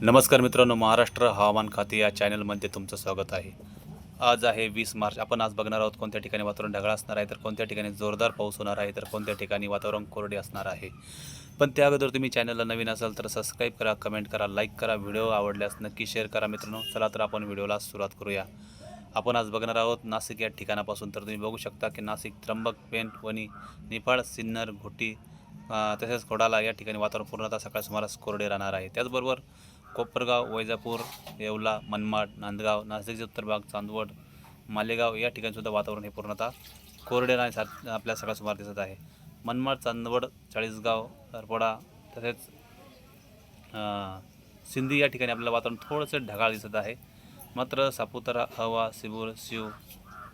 नमस्कार मित्रांनो, महाराष्ट्र हवामान खाते या चॅनलमध्ये तुमचं स्वागत आहे. आज आहे 20 मार्च. आपण आज बघणार आहोत कोणत्या ठिकाणी वातावरण ढगाळ असणार आहे, तर कोणत्या ठिकाणी जोरदार पाऊस होणार आहे, तर कोणत्या ठिकाणी वातावरण कोरडे असणार आहे. पण त्या अगोदर तुम्ही चॅनलला नवीन असाल तर सबस्क्राईब करा, कमेंट करा, लाईक करा, व्हिडिओ आवडल्यास नक्की शेअर करा मित्रांनो. चला तर आपण व्हिडिओला सुरुवात करूया. आपण आज बघणार आहोत नाशिक या ठिकाणापासून. तर तुम्ही बघू शकता की नाशिक, त्र्यंबक, पेण, वणी, निफाड, सिन्नर, घोटी तसेच खोडाला या ठिकाणी वातावरण पूर्णतः सकाळ सुमारास कोरडे राहणार आहे. त्याचबरोबर कोपरगाव, वैजापूर, येवला, मनमाड, नांदगाव, नाशिकचे उत्तर भाग, चांदवड, मालेगाव या ठिकाणीसुद्धा वातावरण हे पूर्णतः कोरडे राहण्यास आपल्या सकाळ सुमार दिसत आहे. मनमाड, चांदवड, चाळीसगाव, हरपडा तसेच सिंधी या ठिकाणी आपल्याला वातावरण थोडंसं ढगाळ दिसत आहे. मात्र सापुतारा, हवा, सिबूर, शिव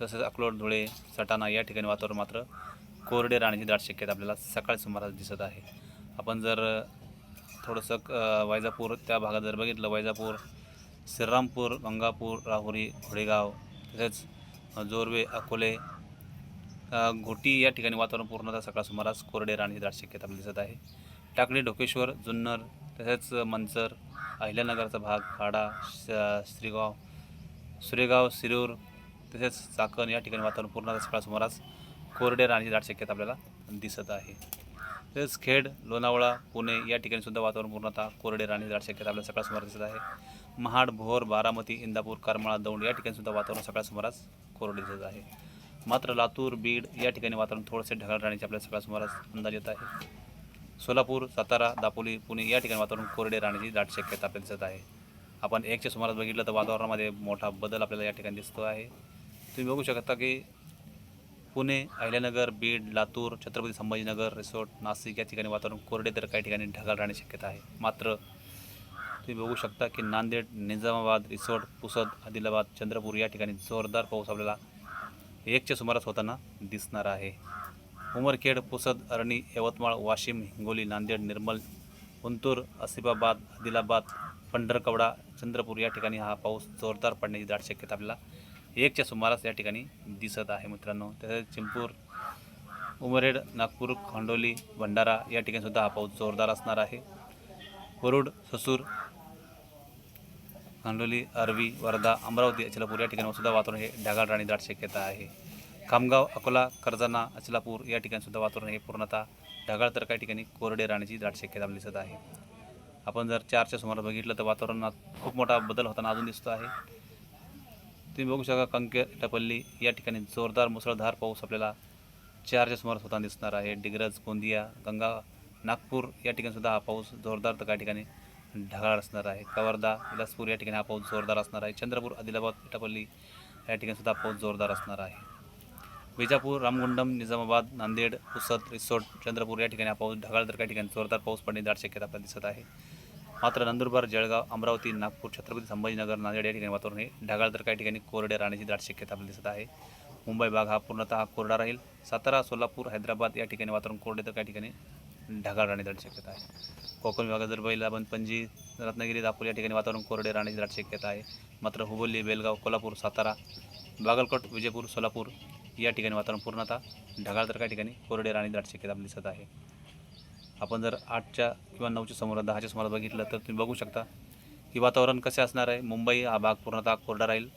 तसेच अकलोड, धुळे, सटाणा या ठिकाणी वातावरण मात्र कोरडे राहण्याची दाट शक्यता आपल्याला सकाळ सुमारास दिसत आहे. आपण जर थोडंसं वैजापूर त्या भागात जर बघितलं, वैजापूर, श्रीरामपूर, गंगापूर, राहुरी, घोडेगाव तसेच जोरवे, अकोले, घोटी या ठिकाणी वातावरण पूर्णतः सकाळ सुमारास कोरडे राहण्याची दाट शक्यता आपल्याला दिसत आहे. टाकळी, ढोकेश्वर, जुन्नर तसेच मंचर, अहिल्यानगरचा भाग, खाडा, श्रीगाव, सुरेगाव, शिरूर तसेच चाकण या ठिकाणी वातावरण पूर्णतः सकाळ सुमारास कोरडे राहण्याची दाट शक्यता आपल्याला दिसत आहे. तसेच खेड, लोणावळा, पुणे या ठिकाणी सुद्धा वातावरण पूर्णतः कोरडे राहण्याची दाट शक्यता आपल्याला सकाळ सुमारास दिसत आहे. महाड, भोर, बारामती, इंदापूर, करमाळा, दौंड या ठिकाणी सुद्धा वातावरण सकाळ सुमारास कोरडे दिसत आहे. मात्र लातूर, बीड या ठिकाणी वातावरण थोडेसे ढगाळ राहण्याचे आपल्याला सकाळ सुमारास अंदाज येत आहे. सोलापूर, सातारा, दापोली, पुणे या ठिकाणी वातावरण कोरडे राहण्याची दाट शक्यता आपल्याला दिसत आहे. आपण एकच्या सुमारास बघितलं तर वातावरणामध्ये मोठा बदल आपल्याला या ठिकाणी दिसतो आहे. तुम्ही बघू शकता की पुणे, अहिल्यानगर, बीड, लातूर, छत्रपती संभाजीनगर, रिसोड, नाशिक या ठिकाणी वातावरण कोरडे तर काही ठिकाणी ढगाळ राहण्याची शक्यता आहे. मात्र तुम्ही बघू शकता की नांदेड, निजामाबाद, रिसोड, पुसद, आदिलाबाद, चंद्रपूर या ठिकाणी जोरदार पाऊस आपल्याला एकच्या सुमारास होताना दिसणार आहे. उमरखेड, पुसद, अरणी, यवतमाळ, वाशिम, हिंगोली, नांदेड, निर्मल, उंतूर, आसिफाबाद, आदिलाबाद, पंढरकवडा, चंद्रपूर या ठिकाणी हा पाऊस जोरदार पडण्याची दाट शक्यता आपल्याला एकच्या सुमारास या ठिकाणी दिसत आहे मित्रांनो. तसेच चिंपूर, उमरेड, नागपूर, खंडोली, भंडारा या ठिकाणी सुद्धा हा पाऊस जोरदार असणार आहे. वरुड, ससूर, खंडोली, आर्वी, वर्धा, अमरावती, अचलापूर या ठिकाणी सुद्धा वातावरण हे ढगाळ राहण्याची दाट शक्यता आहे. खामगाव, अकोला, कर्जाना, अचलापूर या ठिकाणी सुद्धा वातावरण हे पूर्णतः ढगाळ तर काही ठिकाणी कोरडे राहण्याची दाट शक्यता आपल्याला दिसत आहे. आपण जर 4च्या सुमारास बघितलं तर वातावरणात खूप मोठा बदल होताना अजून दिसतो आहे. तुम्ही बघू शकता कंकेर, इटापल्ली या ठिकाणी जोरदार मुसळधार पाऊस आपल्याला 4च्या सुमारास होताना दिसणार आहे. डिग्रज, गोंदिया, गंगा, नागपूर या ठिकाणी सुद्धा हा पाऊस जोरदार तर काही ठिकाणी ढगाळ असणार आहे. कवर्धा, विलासपूर या ठिकाणी हा पाऊस जोरदार असणार आहे. चंद्रपूर, आदिलाबाद, इटापल्ली या ठिकाणी सुद्धा पाऊस जोरदार असणार आहे. विजापूर, रामगुंडम, निजामाबाद, नांदेड, पुसद, रिसोड, चंद्रपूर या ठिकाणी हा पाऊस ढगाळ तर काही ठिकाणी जोरदार पाऊस पडण्याची दाट शक्यता आपल्याला दिसत आहे. मात्र नंदुरबार, जळगाव, अमरावती, नागपूर, छत्रपती संभाजीनगर, नांदेड या ठिकाणी वातावरण हे ढगाळ तर काही ठिकाणी कोरडे राहण्याची दाट शक्यता आपल्याला दिसत आहे. मुंबई भाग हा पूर्णतः कोरडा राहील. सातारा, सोलापूर, हैदराबाद या ठिकाणी वातावरण कोरडे तर काही ठिकाणी ढगाळ राहण्याची दाट शक्यता आहे. कोकण विभागात जर बघितलं आपण पणजी, रत्नागिरी, दापोली या ठिकाणी वातावरण कोरडे राहण्याची दाट शक्यता आहे. मात्र हुबळी, बेलगाव, कोल्हापूर, सातारा, बागलकोट, विजयपूर, सोलापूर या ठिकाणी वातावरण पूर्णतः ढगाळ तर काही ठिकाणी कोरडे राहण्याची दाट शक्यता आपल्याला दिसत आहे. आपण जर 8च्या किंवा 9च्या समोर 10च्या सुमारास बघितलं तर तुम्ही बघू शकता की वातावरण कसे असणार आहे. मुंबई हा भाग पूर्णतः कोरडा राहील.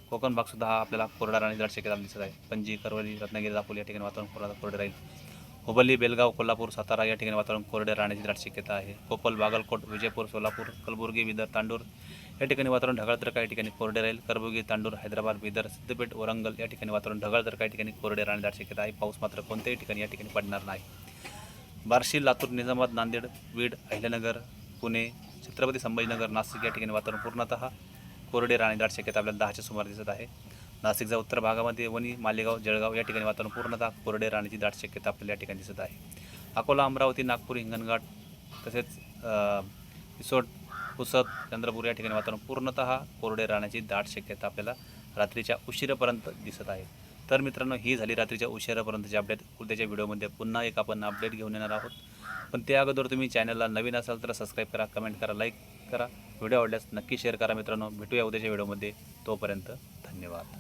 कोकण भागसुद्धा हा आपल्याला कोरडा राहण्याची दाट शक्यता दिसत आहे. पणजी, करवली, रत्नागिरी, दापोली या ठिकाणी वातावरण पूर्णतः कोरडे राहील. हुबळी, बेलगाव, कोल्हापूर, सातारा या ठिकाणी वातावरण कोरडे राहण्याची दाट शक्यता आहे. कोपल, बागलकोट, विजयपूर, सोलापूर, कलबुर्गी, बिदर, तांडूर या ठिकाणी वातावरण ढगाळ तर काही ठिकाणी कोरडे राहील. करबुर्गी, तांडूर, हैदराबाद, बिदर, सिद्धपेठ, वरंगल या ठिकाणी वातावरण ढगाळ तर काही ठिकाणी कोरडे राहण्याची दाट शक्यता आहे. पाऊस मात्र कोणत्याही ठिकाणी या ठिकाणी पडणार नाही. बार्शी, लातूर, निजामाबाद, नांदेड, बीड, अहिल्यानगर, पुणे, छत्रपती संभाजीनगर, नाशिक या ठिकाणी वातावरण पूर्णतः कोरडे राहण्याची दाट शक्यता आपल्याला 10च्या सुमारास दिसत आहे. नाशिकच्या उत्तर भागामध्ये वणी, मालेगाव, जळगाव या ठिकाणी वातावरण पूर्णतः कोरडे राहण्याची दाट शक्यता आपल्याला या ठिकाणी दिसत आहे. अकोला, अमरावती, नागपूर, हिंगणघाट तसेच रिसोड, पुसद, चंद्रपूर या ठिकाणी वातावरण पूर्णतः कोरडे राहण्याची दाट शक्यता आपल्याला रात्रीच्या उशिरापर्यंत दिसत आहे. तर मित्रांनो, ही झाली रात्रीच्या उशिरापर्यंतची अपडेट. उद्याच्या व्हिडिओमध्ये पुन्हा एक आपण अपडेट घेऊन येणार आहोत. पण त्या अगोदर तुम्ही चॅनलला नवीन असाल तर सबस्क्राईब करा, कमेंट करा, लाईक करा, व्हिडिओ आवडल्यास नक्की शेअर करा मित्रांनो. भेटूया उद्याच्या व्हिडिओमध्ये. तोपर्यंत धन्यवाद.